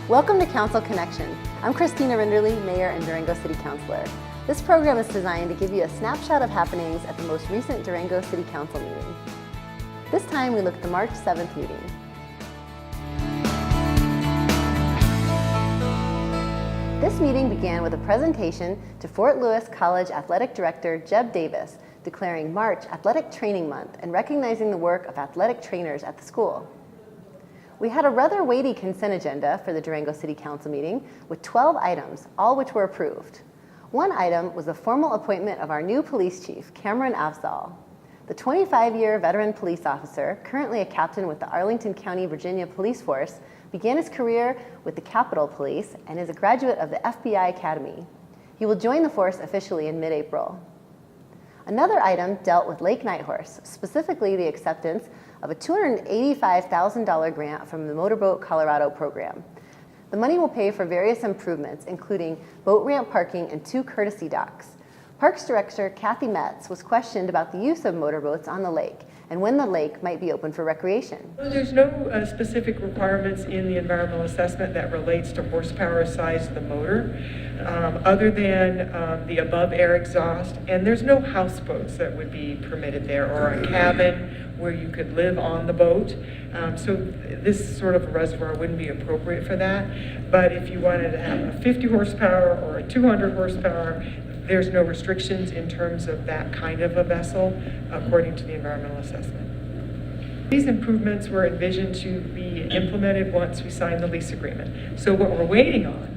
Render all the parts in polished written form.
Welcome to Council Connection. I'm Christina Rinderly, Mayor and Durango City Councilor. This program is designed to give you a snapshot of happenings at the most recent Durango City Council meeting. This time we look at the March 7th meeting. This meeting began with a presentation to Fort Lewis College Athletic Director Jeb Davis, declaring March Athletic Training Month and recognizing the work of athletic trainers at the school. We had a rather weighty consent agenda for the Durango City Council meeting with 12 items, all which were approved. One item was the formal appointment of our new police chief, Cameron Afzal. The 25-year veteran police officer, currently a captain with the Arlington County, Virginia Police Force, began his career with the Capitol Police and is a graduate of the FBI Academy. He will join the force officially in mid-April. Another item dealt with Lake Nighthorse, specifically the acceptance of a $285,000 grant from the Motorboat Colorado program. The money will pay for various improvements, including boat ramp parking and 2 courtesy docks. Parks Director Kathy Metz was questioned about the use of motorboats on the lake and when the lake might be open for recreation. There's no specific requirements in the environmental assessment that relates to horsepower size of the motor, other than the above air exhaust, and there's no houseboats that would be permitted there, or a cabin where you could live on the boat. So this sort of a reservoir wouldn't be appropriate for that. But if you wanted to have a 50 horsepower or a 200 horsepower, there's no restrictions in terms of that kind of a vessel, according to the environmental assessment. These improvements were envisioned to be implemented once we sign the lease agreement. So what we're waiting on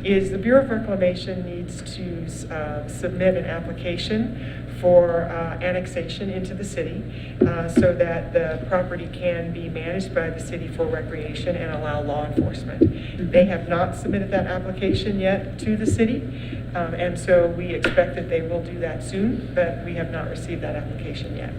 is the Bureau of Reclamation needs to submit an application for annexation into the city so that the property can be managed by the city for recreation and allow law enforcement. They have not submitted that application yet to the city, and so we expect that they will do that soon, but we have not received that application yet.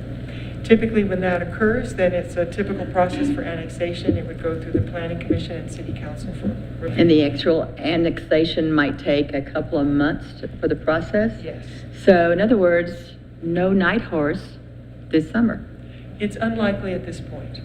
Typically when that occurs, then it's a typical process for annexation. It would go through the Planning Commission and City Council for review. And the actual annexation might take a couple of months for the process? Yes. So in other words, no Nighthorse this summer? It's unlikely at this point.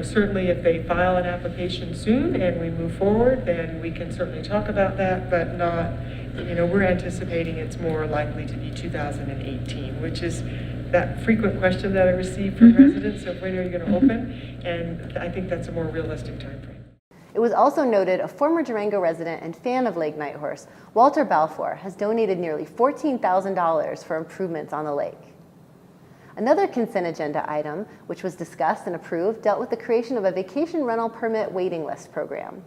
Certainly if they file an application soon and we move forward, then we can certainly talk about that, but not, we're anticipating it's more likely to be 2018, which is that frequent question that I receive from residents of when are you going to open, and I think that's a more realistic time frame. It was also noted a former Durango resident and fan of Lake Nighthorse, Walter Balfour, has donated nearly $14,000 for improvements on the lake. Another consent agenda item, which was discussed and approved, dealt with the creation of a vacation rental permit waiting list program.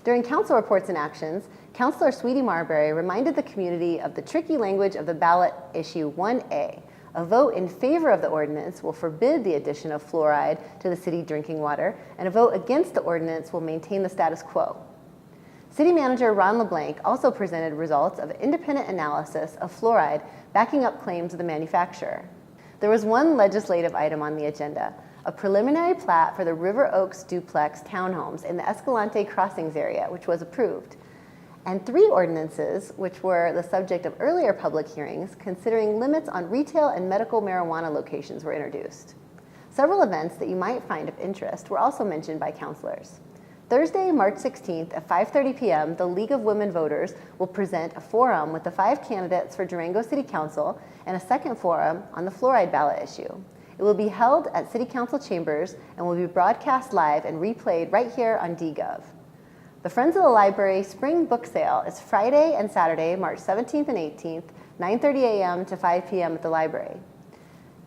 During council reports and actions, Councilor Sweetie Marbury reminded the community of the tricky language of the ballot issue 1A. A vote in favor of the ordinance will forbid the addition of fluoride to the city drinking water, and a vote against the ordinance will maintain the status quo. City Manager Ron LeBlanc also presented results of independent analysis of fluoride backing up claims of the manufacturer. There was one legislative item on the agenda, a preliminary plat for the River Oaks duplex townhomes in the Escalante Crossings area, which was approved, and 3 ordinances, which were the subject of earlier public hearings, considering limits on retail and medical marijuana locations were introduced. Several events that you might find of interest were also mentioned by councilors. Thursday, March 16th at 5:30 p.m., the League of Women Voters will present a forum with the 5 candidates for Durango City Council and a second forum on the fluoride ballot issue. It will be held at City Council chambers and will be broadcast live and replayed right here on DGov. The Friends of the Library Spring Book Sale is Friday and Saturday, March 17th and 18th, 9:30 a.m. to 5 p.m. at the library.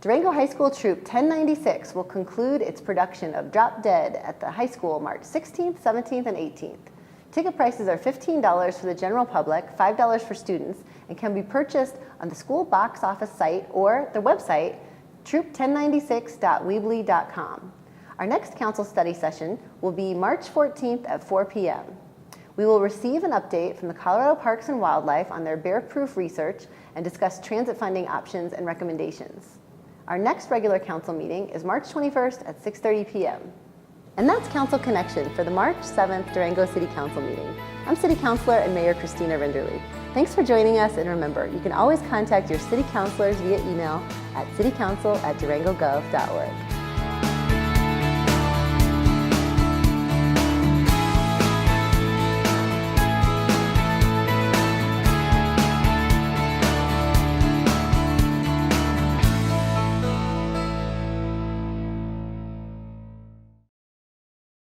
Durango High School Troop 1096 will conclude its production of Drop Dead at the high school March 16th, 17th, and 18th. Ticket prices are $15 for the general public, $5 for students, and can be purchased on the school box office site or their website, troop1096.weebly.com. Our next council study session will be March 14th at 4 p.m. We will receive an update from the Colorado Parks and Wildlife on their bear-proof research and discuss transit funding options and recommendations. Our next regular council meeting is March 21st at 6:30 p.m. And that's Council Connection for the March 7th Durango City Council meeting. I'm City Councilor and Mayor Christina Rinderly. Thanks for joining us, and remember, you can always contact your city councilors via email at citycouncil@durangogov.org.